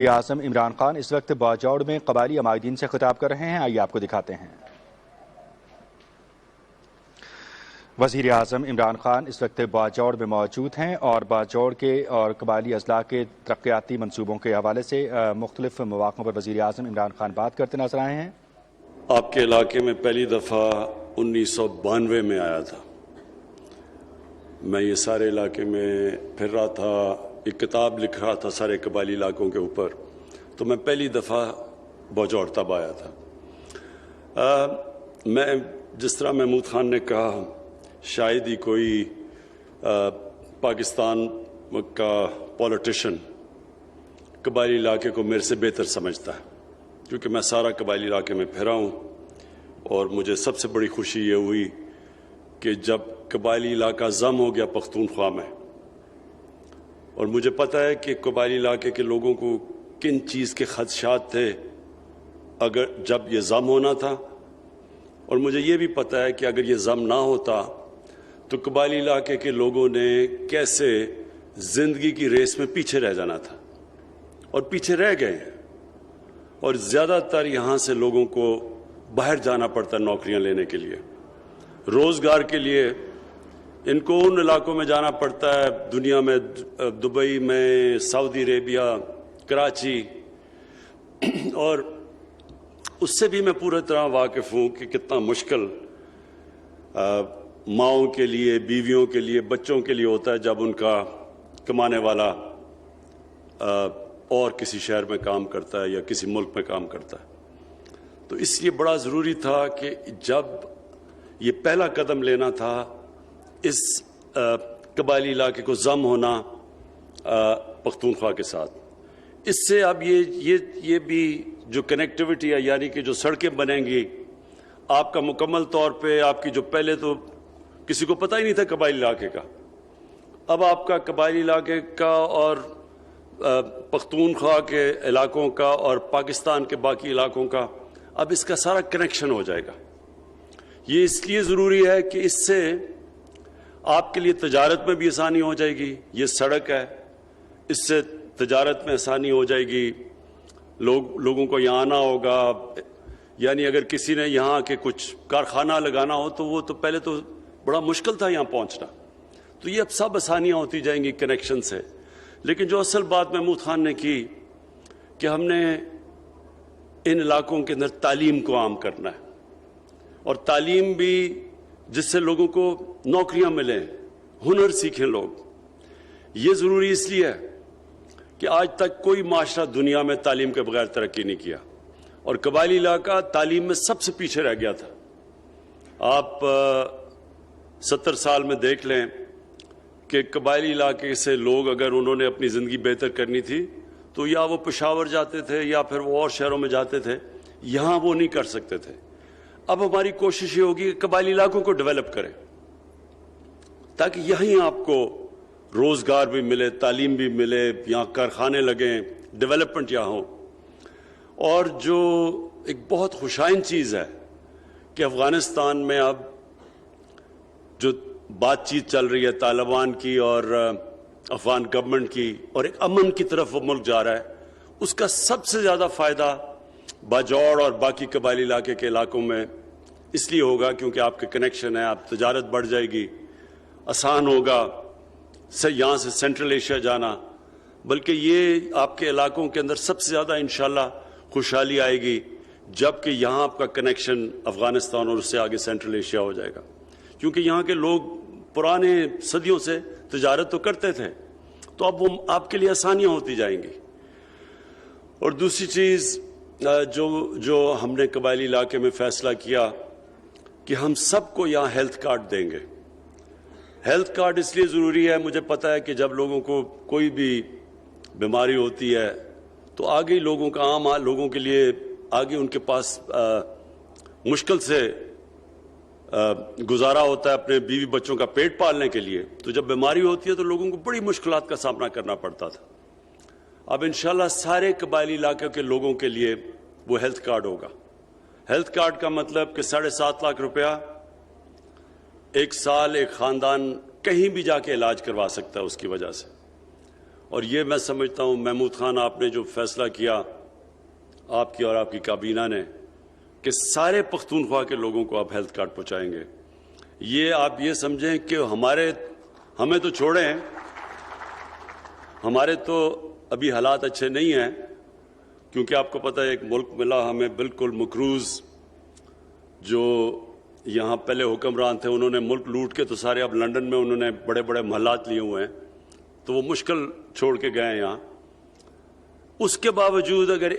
اعظم عمران خان اس وقت باجوڑ میں قبائلی عمائدین سے خطاب کر رہے ہیں، آئیے آپ کو دکھاتے ہیں۔ وزیر اعظم عمران خان اس وقت باجوڑ میں موجود ہیں اور باجوڑ کے اور قبائلی اضلاع کے ترقیاتی منصوبوں کے حوالے سے مختلف مواقع پر وزیر اعظم عمران خان بات کرتے نظر آئے ہیں۔ آپ کے علاقے میں پہلی دفعہ 1992 میں آیا تھا۔ میں یہ سارے علاقے میں پھر رہا تھا، ایک کتاب لکھ رہا تھا سارے قبائلی علاقوں کے اوپر، تو میں پہلی دفعہ باجوڑ تب آیا تھا۔ میں جس طرح محمود خان نے کہا، شاید ہی کوئی پاکستان کا پولیٹیشین قبائلی علاقے کو میرے سے بہتر سمجھتا ہے، کیونکہ میں سارا قبائلی علاقے میں پھرا ہوں، اور مجھے سب سے بڑی خوشی یہ ہوئی کہ جب قبائلی علاقہ ضم ہو گیا پختونخوا میں، اور مجھے پتہ ہے کہ قبائلی علاقے کے لوگوں کو کن چیز کے خدشات تھے اگر جب یہ ضم ہونا تھا، اور مجھے یہ بھی پتہ ہے کہ اگر یہ ضم نہ ہوتا تو قبائلی علاقے کے لوگوں نے کیسے زندگی کی ریس میں پیچھے رہ جانا تھا، اور پیچھے رہ گئے ہیں، اور زیادہ تر یہاں سے لوگوں کو باہر جانا پڑتا ہے نوکریاں لینے کے لیے، روزگار کے لیے ان کو ان علاقوں میں جانا پڑتا ہے دنیا میں، دبئی میں، سعودی عربیہ، کراچی، اور اس سے بھی میں پورے طرح واقف ہوں کہ کتنا مشکل ماؤں کے لیے، بیویوں کے لیے، بچوں کے لیے ہوتا ہے جب ان کا کمانے والا اور کسی شہر میں کام کرتا ہے یا کسی ملک میں کام کرتا ہے۔ تو اس لیے بڑا ضروری تھا کہ جب یہ پہلا قدم لینا تھا اس قبائلی علاقے کو ضم ہونا پختونخوا کے ساتھ، اس سے اب یہ بھی جو کنیکٹیوٹی ہے، یعنی کہ جو سڑکیں بنیں گی، آپ کا مکمل طور پہ آپ کی جو پہلے تو کسی کو پتہ ہی نہیں تھا قبائلی علاقے کا، اب آپ کا قبائلی علاقے کا اور پختونخوا کے علاقوں کا اور پاکستان کے باقی علاقوں کا اب اس کا سارا کنیکشن ہو جائے گا۔ یہ اس لیے ضروری ہے کہ اس سے آپ کے لیے تجارت میں بھی آسانی ہو جائے گی، یہ سڑک ہے، اس سے تجارت میں آسانی ہو جائے گی، لوگوں کو یہاں آنا ہوگا، یعنی اگر کسی نے یہاں کے کچھ کارخانہ لگانا ہو تو وہ تو پہلے تو بڑا مشکل تھا یہاں پہنچنا، تو یہ اب سب آسانیاں ہوتی جائیں گی کنیکشن سے۔ لیکن جو اصل بات محمود خان نے کی کہ ہم نے ان علاقوں کے اندر تعلیم کو عام کرنا ہے، اور تعلیم بھی جس سے لوگوں کو نوکریاں ملیں، ہنر سیکھیں لوگ۔ یہ ضروری اس لیے ہے کہ آج تک کوئی معاشرہ دنیا میں تعلیم کے بغیر ترقی نہیں کیا، اور قبائلی علاقہ تعلیم میں سب سے پیچھے رہ گیا تھا۔ آپ 70 سال میں دیکھ لیں کہ قبائلی علاقے سے لوگ اگر انہوں نے اپنی زندگی بہتر کرنی تھی تو یا وہ پشاور جاتے تھے یا پھر وہ اور شہروں میں جاتے تھے، یہاں وہ نہیں کر سکتے تھے۔ اب ہماری کوشش یہ ہوگی کہ قبائلی علاقوں کو ڈیولپ کریں تاکہ یہیں آپ کو روزگار بھی ملے، تعلیم بھی ملے، یہاں کارخانے لگیں، ڈیولپمنٹ یہاں ہو۔ اور جو ایک بہت خوشائن چیز ہے کہ افغانستان میں اب جو بات چیت چل رہی ہے طالبان کی اور افغان گورنمنٹ کی، اور ایک امن کی طرف وہ ملک جا رہا ہے، اس کا سب سے زیادہ فائدہ باجوڑ اور باقی قبائلی علاقے کے علاقوں میں اس لیے ہوگا کیونکہ آپ کے کنیکشن ہے، آپ تجارت بڑھ جائے گی، آسان ہوگا یہاں سے سینٹرل ایشیا جانا، بلکہ یہ آپ کے علاقوں کے اندر سب سے زیادہ انشاءاللہ خوشحالی آئے گی جبکہ یہاں آپ کا کنیکشن افغانستان اور اس سے آگے سینٹرل ایشیا ہو جائے گا، کیونکہ یہاں کے لوگ پرانے صدیوں سے تجارت تو کرتے تھے، تو اب وہ آپ کے لیے آسانیاں ہوتی جائیں گی۔ اور دوسری چیز جو ہم نے قبائلی علاقے میں فیصلہ کیا کہ ہم سب کو یہاں ہیلتھ کارڈ دیں گے۔ ہیلتھ کارڈ اس لیے ضروری ہے، مجھے پتہ ہے کہ جب لوگوں کو کوئی بھی بیماری ہوتی ہے تو آگے لوگوں کا عام لوگوں کے لیے آگے ان کے پاس مشکل سے گزارا ہوتا ہے اپنے بیوی بچوں کا پیٹ پالنے کے لیے، تو جب بیماری ہوتی ہے تو لوگوں کو بڑی مشکلات کا سامنا کرنا پڑتا تھا۔ اب انشاءاللہ سارے قبائلی علاقے کے لوگوں کے لیے وہ ہیلتھ کارڈ ہوگا۔ ہیلتھ کارڈ کا مطلب کہ 7.5 لاکھ روپیہ ایک سال ایک خاندان کہیں بھی جا کے علاج کروا سکتا ہے اس کی وجہ سے، اور یہ میں سمجھتا ہوں محمود خان آپ نے جو فیصلہ کیا آپ کی اور آپ کی کابینہ نے کہ سارے پختونخوا کے لوگوں کو آپ ہیلتھ کارڈ پہنچائیں گے، یہ آپ یہ سمجھیں کہ ہمیں تو چھوڑیں، ہمارے تو ابھی حالات اچھے نہیں ہیں، کیونکہ آپ کو پتہ ہے ایک ملک ملا ہمیں بالکل مقروض، جو یہاں پہلے حکمران تھے انہوں نے ملک لوٹ کے تو سارے اب لنڈن میں انہوں نے بڑے بڑے محلات لیے ہوئے ہیں، تو وہ مشکل چھوڑ کے گئے ہیں یہاں۔ اس کے باوجود اگر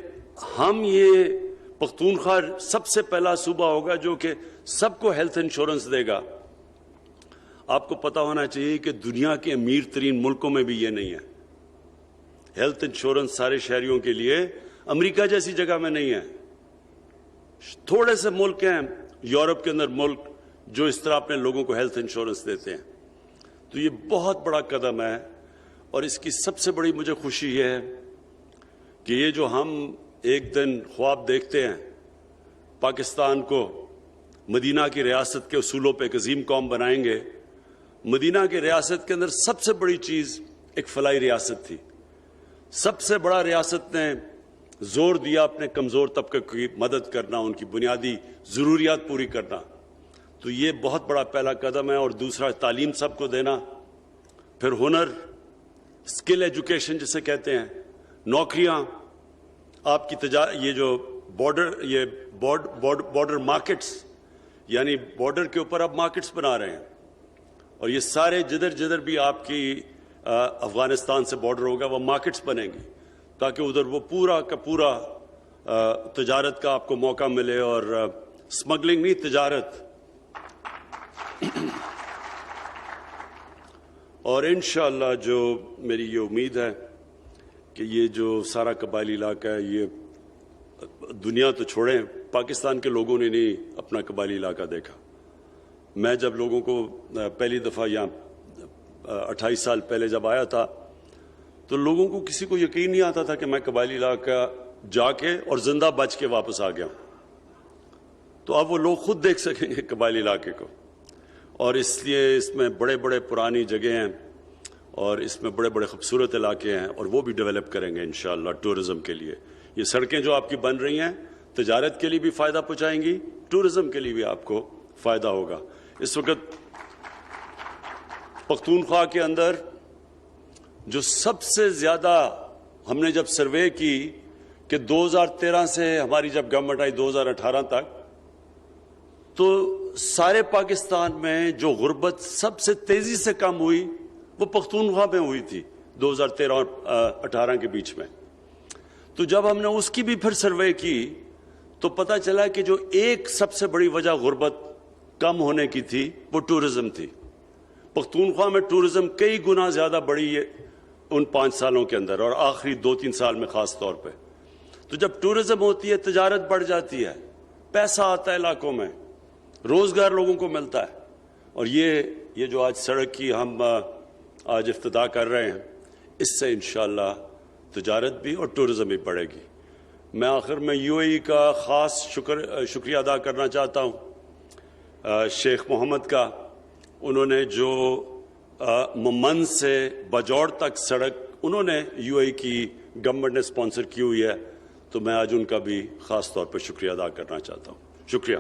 ہم یہ پختونخوا سب سے پہلا صوبہ ہوگا جو کہ سب کو ہیلتھ انشورنس دے گا۔ آپ کو پتا ہونا چاہیے کہ دنیا کے امیر ترین ملکوں میں بھی یہ نہیں ہے، ہیلتھ انشورنس سارے شہریوں کے لیے امریکہ جیسی جگہ میں نہیں ہے۔ تھوڑے سے ملک ہیں یورپ کے اندر ملک جو اس طرح اپنے لوگوں کو ہیلتھ انشورنس دیتے ہیں، تو یہ بہت بڑا قدم ہے۔ اور اس کی سب سے بڑی مجھے خوشی یہ ہے کہ یہ جو ہم ایک دن خواب دیکھتے ہیں پاکستان کو مدینہ کی ریاست کے اصولوں پہ ایک عظیم قوم بنائیں گے، مدینہ کی ریاست کے اندر سب سے بڑی چیز ایک فلاحی ریاست تھی۔ سب سے بڑا ریاست نے زور دیا اپنے کمزور طبقے کی مدد کرنا، ان کی بنیادی ضروریات پوری کرنا، تو یہ بہت بڑا پہلا قدم ہے۔ اور دوسرا تعلیم سب کو دینا، پھر ہنر، اسکل ایجوکیشن جسے کہتے ہیں، نوکریاں، آپ کی یہ جو بارڈر مارکیٹس، یعنی بارڈر کے اوپر آپ مارکیٹس بنا رہے ہیں، اور یہ سارے جدھر بھی آپ کی افغانستان سے بارڈر ہوگا وہ مارکیٹس بنیں گی، تاکہ ادھر وہ پورا کا پورا تجارت کا آپ کو موقع ملے، اور سمگلنگ نہیں، تجارت۔ اور انشاءاللہ جو میری یہ امید ہے کہ یہ جو سارا قبائلی علاقہ ہے، یہ دنیا تو چھوڑیں، پاکستان کے لوگوں نے نہیں اپنا قبائلی علاقہ دیکھا۔ میں جب لوگوں کو پہلی دفعہ یہاں 28 سال پہلے جب آیا تھا تو لوگوں کو کسی کو یقین نہیں آتا تھا کہ میں قبائلی علاقہ جا کے اور زندہ بچ کے واپس آ گیا ہوں۔ تو اب وہ لوگ خود دیکھ سکیں گے قبائلی علاقے کو، اور اس لیے اس میں بڑے بڑے پرانی جگہیں ہیں اور اس میں بڑے بڑے خوبصورت علاقے ہیں، اور وہ بھی ڈیولپ کریں گے انشاءاللہ ٹورزم کے لیے۔ یہ سڑکیں جو آپ کی بن رہی ہیں تجارت کے لیے بھی فائدہ پہنچائیں گی، ٹورزم کے لیے بھی آپ کو فائدہ ہوگا۔ اس وقت پختونخوا کے اندر جو سب سے زیادہ ہم نے جب سروے کی کہ 2013 سے ہماری جب گورنمنٹ آئی 2018 تک، تو سارے پاکستان میں جو غربت سب سے تیزی سے کم ہوئی وہ پختونخوا میں ہوئی تھی 2013 اور 18 کے بیچ میں۔ تو جب ہم نے اس کی بھی پھر سروے کی تو پتہ چلا کہ جو ایک سب سے بڑی وجہ غربت کم ہونے کی تھی وہ ٹورزم تھی۔ پختونخوا میں ٹورزم کئی گنا زیادہ بڑھی ہے ان 5 سالوں کے اندر، اور آخری 2-3 سال میں خاص طور پہ۔ تو جب ٹورزم ہوتی ہے تجارت بڑھ جاتی ہے، پیسہ آتا ہے علاقوں میں، روزگار لوگوں کو ملتا ہے، اور یہ جو آج سڑک کی ہم آج افتتاح کر رہے ہیں، اس سے انشاءاللہ تجارت بھی اور ٹورزم بھی بڑھے گی۔ میں آخر میں یو اے ای کا خاص شکریہ ادا کرنا چاہتا ہوں شیخ محمد کا۔ انہوں نے جو ممن سے باجوڑ تک سڑک انہوں نے یو اے ای کی گورنمنٹ نے اسپانسر کی ہوئی ہے، تو میں آج ان کا بھی خاص طور پر شکریہ ادا کرنا چاہتا ہوں۔ شکریہ۔